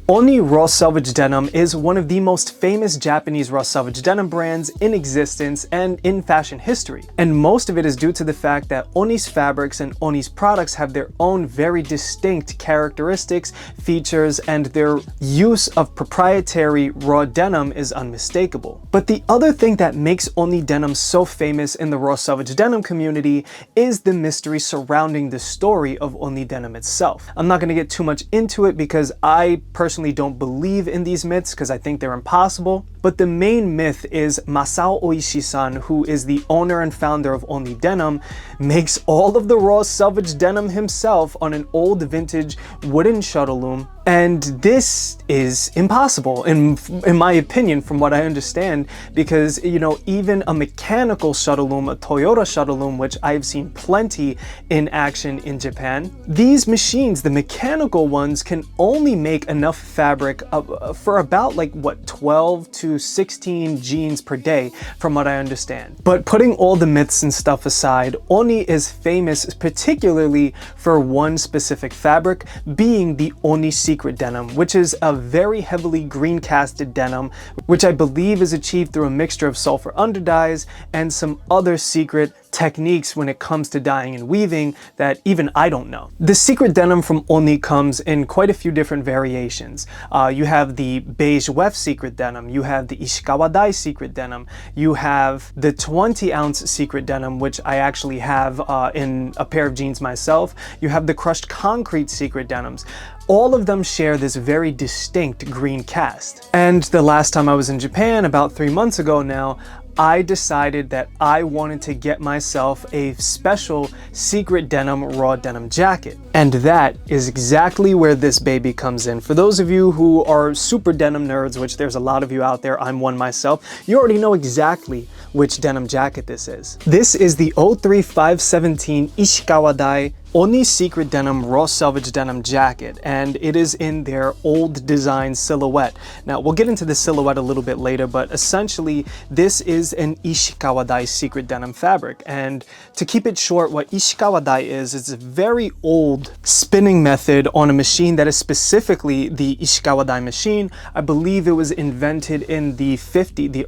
ONI raw selvage denim is one of the most famous Japanese raw selvage denim brands in existence and in fashion history. And most of it is due to the fact that ONI's fabrics and ONI's products have their own very distinct characteristics, features, and their use of proprietary raw denim is unmistakable. But the other thing that makes ONI denim so famous in the raw selvage denim community is the mystery surrounding the story of ONI denim itself. I'm not going to get too much into it because I personally don't believe in these myths because I think they're impossible. But the main myth is Masao Oishi-san, who is the owner and founder of ONI Denim, makes all of the raw selvage denim himself on an old vintage wooden shuttle loom. And this is impossible in my opinion, from what I understand, because, you know, even a mechanical shuttle loom, a Toyota shuttle loom, which I've seen plenty in action in Japan, these machines, the mechanical ones, can only make enough fabric for about like what, 12 to 16 jeans per day, from what I understand. But putting all the myths and stuff aside, ONI is famous particularly for one specific fabric, being the ONI secret denim, which is a very heavily green casted denim, which I believe is achieved through a mixture of sulfur underdyes and some other secret techniques when it comes to dyeing and weaving that even I don't know. The secret denim from ONI comes in quite a few different variations. You have the beige weft secret denim, you have the Ishikawadai secret denim, you have the 20-ounce secret denim, which I actually have in a pair of jeans myself. You have the crushed concrete secret denims. All of them share this very distinct green cast. And the last time I was in Japan, about 3 months ago now, I decided that I wanted to get myself a special secret denim raw denim jacket. And that is exactly where this baby comes in. For those of you who are super denim nerds, which there's a lot of you out there, I'm one myself, you already know exactly which denim jacket this is. This is the 03517 Ishikawadai ONI secret denim raw selvage denim jacket, and it is in their old design silhouette. Now we'll get into the silhouette a little bit later, but essentially this is an Ishikawadai secret denim fabric. And to keep it short, what Ishikawadai is a very old spinning method on a machine that is specifically the Ishikawadai machine. I believe it was invented in the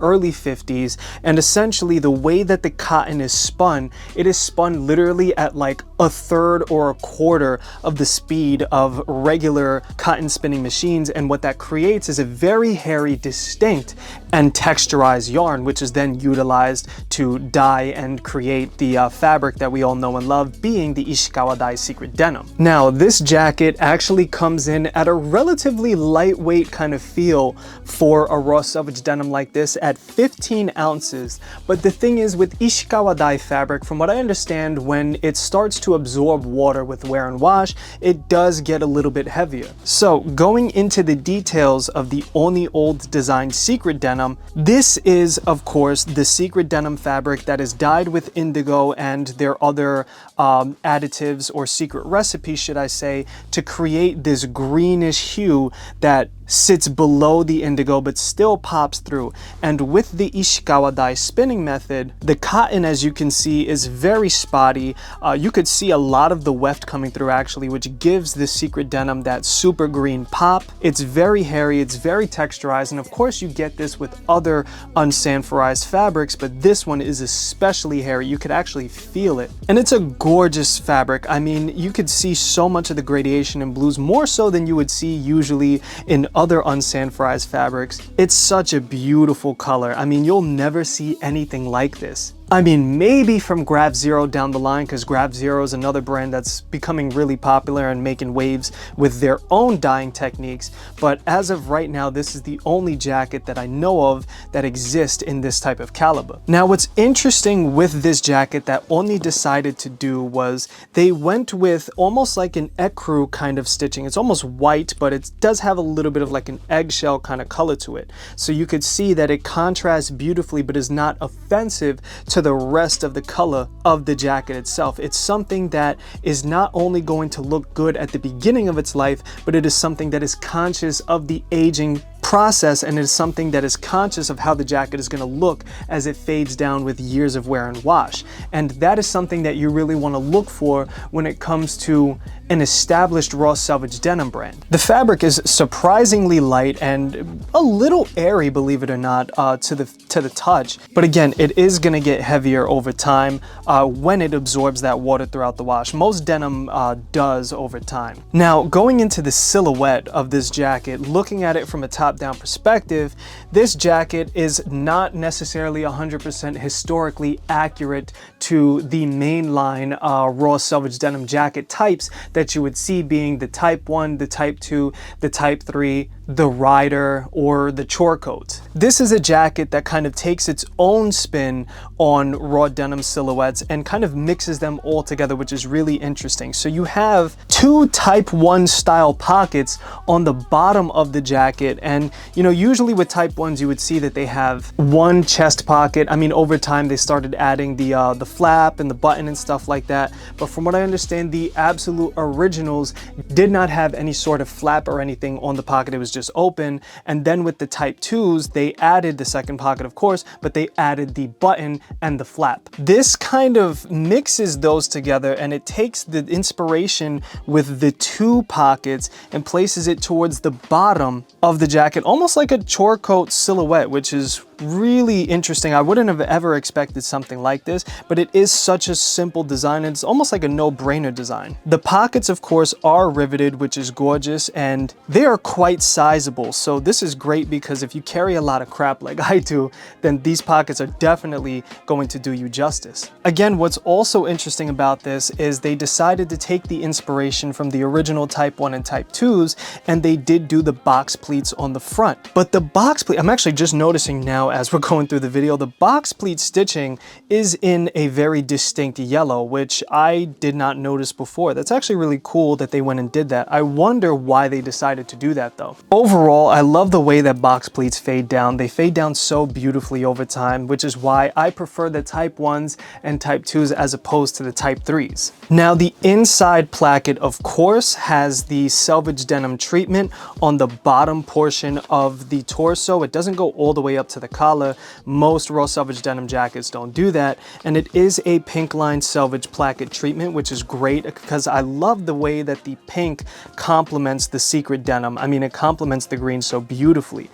early 50s, and essentially the way that the cotton is spun, it is spun literally at like a third or a quarter of the speed of regular cotton spinning machines, and what that creates is a very hairy, distinct and texturized yarn, which is then utilized to dye and create the fabric that we all know and love, being the Ishikawadai secret denim. Now this jacket actually comes in at a relatively lightweight kind of feel for a raw selvage denim like this at 15 ounces. But the thing is, with Ishikawadai fabric, from what I understand, when it starts to absorb water with wear and wash, it does get a little bit heavier. So going into the details of the ONI old design secret denim, this is of course the secret denim fabric that is dyed with indigo and their other additives, or secret recipes should I say, to create this greenish hue that sits below the indigo but still pops through. And with the Ishikawadai spinning method, the cotton, as you can see, is very spotty. You could see a lot of the weft coming through actually, which gives the secret denim that super green pop. It's very hairy, it's very texturized, and of course you get this with other unsanforized fabrics, but this one is especially hairy. You could actually feel it. And it's a gorgeous fabric. I mean, you could see so much of the gradation in blues, more so than you would see usually in other unsanforized fabrics. It's such a beautiful color. I mean, you'll never see anything like this. I mean, maybe from Graph Zero down the line, because Graph Zero is another brand that's becoming really popular and making waves with their own dyeing techniques. But as of right now, this is the only jacket that I know of that exists in this type of caliber. Now, what's interesting with this jacket that ONI decided to do was they went with almost like an ecru kind of stitching. It's almost white, but it does have a little bit of like an eggshell kind of color to it. So you could see that it contrasts beautifully, but is not offensive to the rest of the color of the jacket itself. It's something that is not only going to look good at the beginning of its life, but it is something that is conscious of the aging process, and it is something that is conscious of how the jacket is going to look as it fades down with years of wear and wash. And that is something that you really want to look for when it comes to an established raw selvage denim brand. The fabric is surprisingly light and a little airy, believe it or not, to the touch. But again, it is going to get heavier over time when it absorbs that water throughout the wash. Most denim does over time. Now, going into the silhouette of this jacket, looking at it from a top-down perspective, this jacket is not necessarily 100% historically accurate to the mainline raw selvage denim jacket types that you would see, being the Type 1, the Type 2, the Type 3, the Rider, or the chore coat. This is a jacket that kind of takes its own spin on raw denim silhouettes and kind of mixes them all together, which is really interesting. So you have two Type 1 style pockets on the bottom of the jacket, and you know, usually with Type 1s you would see that they have one chest pocket. I mean, over time they started adding the flap and the button and stuff like that, but from what I understand, the absolute originals did not have any sort of flap or anything on the pocket. It was just open. And then with the Type 2s, they added the second pocket, of course, but they added the button and the flap. This kind of mixes those together, and it takes the inspiration with the two pockets and places it towards the bottom of the jacket, almost like a chore coat silhouette, which is really interesting. I wouldn't have ever expected something like this, but it is such a simple design, and it's almost like a no-brainer design. The pockets, of course, are riveted, which is gorgeous, and they are quite sizable. So this is great because if you carry a lot of crap like I do, then these pockets are definitely going to do you justice. Again, what's also interesting about this is they decided to take the inspiration from the original Type 1 and Type 2s, and they did do the box pleats on the front. But the box pleat, I'm actually just noticing now as we're going through the video, the box pleat stitching is in a very distinct yellow, which I did not notice before. That's actually really cool that they went and did that. I wonder why they decided to do that though. Overall, I love the way that box pleats fade down. They fade down so beautifully over time, which is why I prefer the Type 1s and Type 2s as opposed to the Type 3s. Now, the inside placket, of course, has the selvage denim treatment on the bottom portion of the torso. It doesn't go all the way up to the collar. Most raw selvage denim jackets don't do that, and it is a pink line selvage placket treatment, which is great because I love the way that the pink complements the secret denim. I mean, it complements the green so beautifully.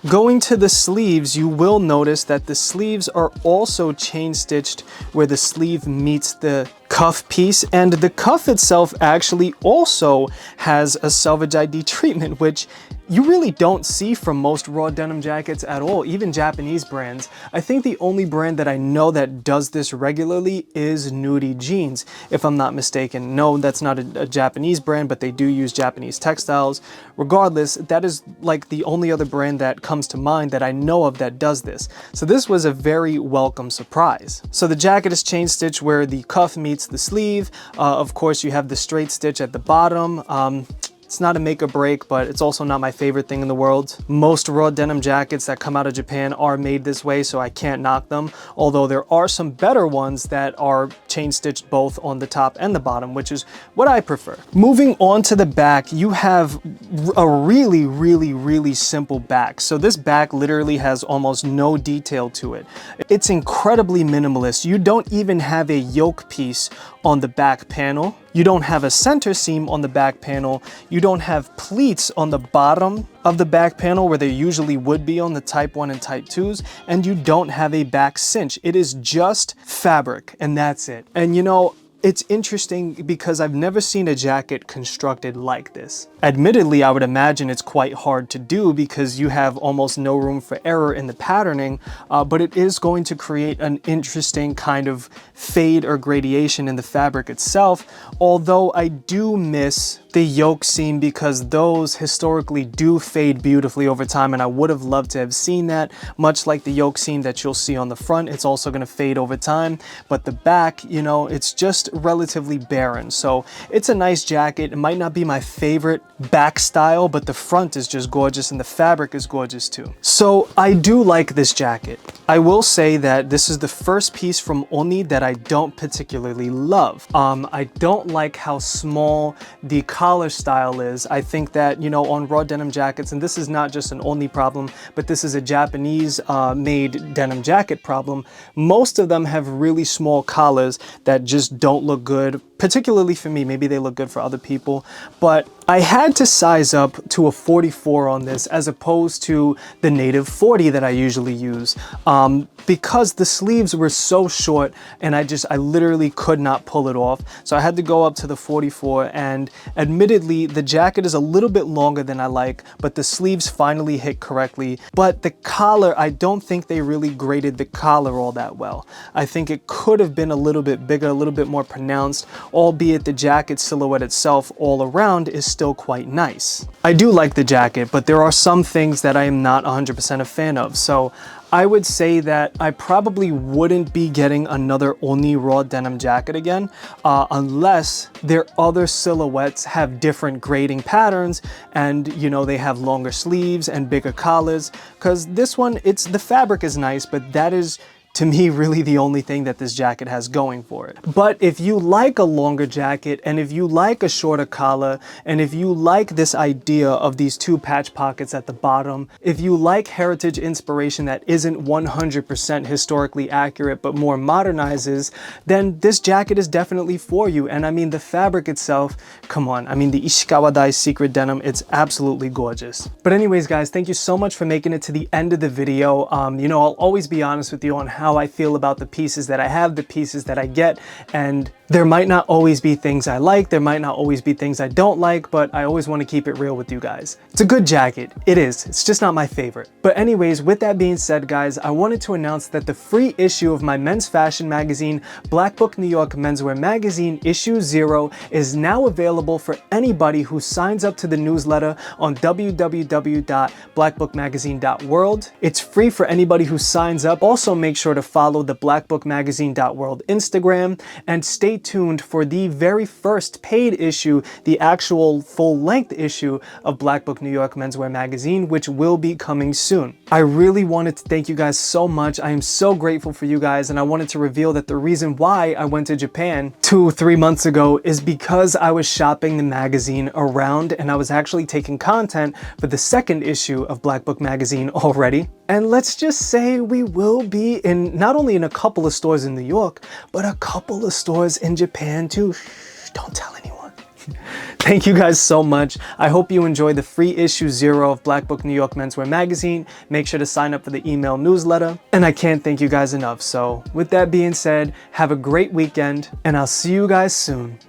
Going to the sleeves, you will notice that the sleeves are also chain stitched where the sleeve meets the cuff piece, and the cuff itself actually also has a selvage ID treatment, which you really don't see from most raw denim jackets at all, even Japanese brands. I think the only brand that I know that does this regularly is Nudie Jeans, if I'm not mistaken. No, that's not a Japanese brand, but they do use Japanese textiles. Regardless, that is like the only other brand that comes to mind that I know of that does this. So this was a very welcome surprise. So the jacket is chain stitched where the cuff meets the sleeve. Of course, you have the straight stitch at the bottom. It's not a make or break, but it's also not my favorite thing in the world. Most raw denim jackets that come out of Japan are made this way, so I can't knock them. Although there are some better ones that are chain stitched both on the top and the bottom, which is what I prefer. Moving on to the back, you have a really simple back. So this back literally has almost no detail to it. It's incredibly minimalist. You don't even have a yoke piece on the back panel. You don't have a center seam on the back panel. You don't have pleats on the bottom of the back panel where there usually would be on the Type 1 and Type 2s, and you don't have a back cinch. It is just fabric, and that's it. And you know, it's interesting because I've never seen a jacket constructed like this. Admittedly, I would imagine it's quite hard to do because you have almost no room for error in the patterning, but it is going to create an interesting kind of fade or gradation in the fabric itself, although I do miss the yoke seam because those historically do fade beautifully over time, and I would have loved to have seen that. Much like the yoke seam that you'll see on the front, it's also going to fade over time, but the back, you know, it's just relatively barren. So it's a nice jacket. It might not be my favorite back style, but the front is just gorgeous and the fabric is gorgeous too. So I do like this jacket. I will say that this is the first piece from ONI that I don't particularly love. I don't like how small the collar style is. I think that, you know, on raw denim jackets, and this is not just an ONI problem, but this is a Japanese made denim jacket problem. Most of them have really small collars that just don't look good, particularly for me. Maybe they look good for other people, but I had to size up to a 44 on this as opposed to the native 40 that I usually use, because the sleeves were so short and I literally could not pull it off. So I had to go up to the 44, and admittedly the jacket is a little bit longer than I like, but the sleeves finally hit correctly. But the collar, I don't think they really graded the collar all that well. I think it could have been a little bit bigger, a little bit more pronounced, albeit the jacket silhouette itself all around is still quite nice. I do like the jacket, but there are some things that I am not 100% a fan of. So I would say that I probably wouldn't be getting another ONI raw denim jacket again, unless their other silhouettes have different grading patterns and, you know, they have longer sleeves and bigger collars. Because this one, the fabric is nice, but that is, to me, really the only thing that this jacket has going for it. But if you like a longer jacket, and if you like a shorter collar, and if you like this idea of these two patch pockets at the bottom, if you like heritage inspiration that isn't 100% historically accurate but more modernizes, then this jacket is definitely for you. And I mean, the fabric itself, come on, I mean, the Ishikawadai secret denim, it's absolutely gorgeous. But anyways, guys, thank you so much for making it to the end of the video. You know, I'll always be honest with you on how I feel about the pieces that I have, the pieces that I get, and there might not always be things I like, there might not always be things I don't like, but I always want to keep it real with you guys. It's a good jacket, it is, it's just not my favorite. But anyways, with that being said, guys, I wanted to announce that the free issue of my men's fashion magazine, Black Book New York Menswear Magazine issue 0, is now available for anybody who signs up to the newsletter on www.blackbookmagazine.world. It's free for anybody who signs up. Also, make sure to follow the blackbookmagazine.world Instagram, and stay tuned for the very first paid issue, the actual full-length issue of Black Book New York Menswear Magazine, which will be coming soon. I really wanted to thank you guys so much. I am so grateful for you guys, and I wanted to reveal that the reason why I went to Japan 2-3 months ago is because I was shopping the magazine around, and I was actually taking content for the second issue of Black Book Magazine already. And let's just say we will be in, not only in a couple of stores in New York, but a couple of stores in Japan too. Shh, don't tell anyone. Thank you guys so much. I hope you enjoy the free issue 0 of Black Book New York Menswear Magazine. Make sure to sign up for the email newsletter. And I can't thank you guys enough. So with that being said, have a great weekend, and I'll see you guys soon.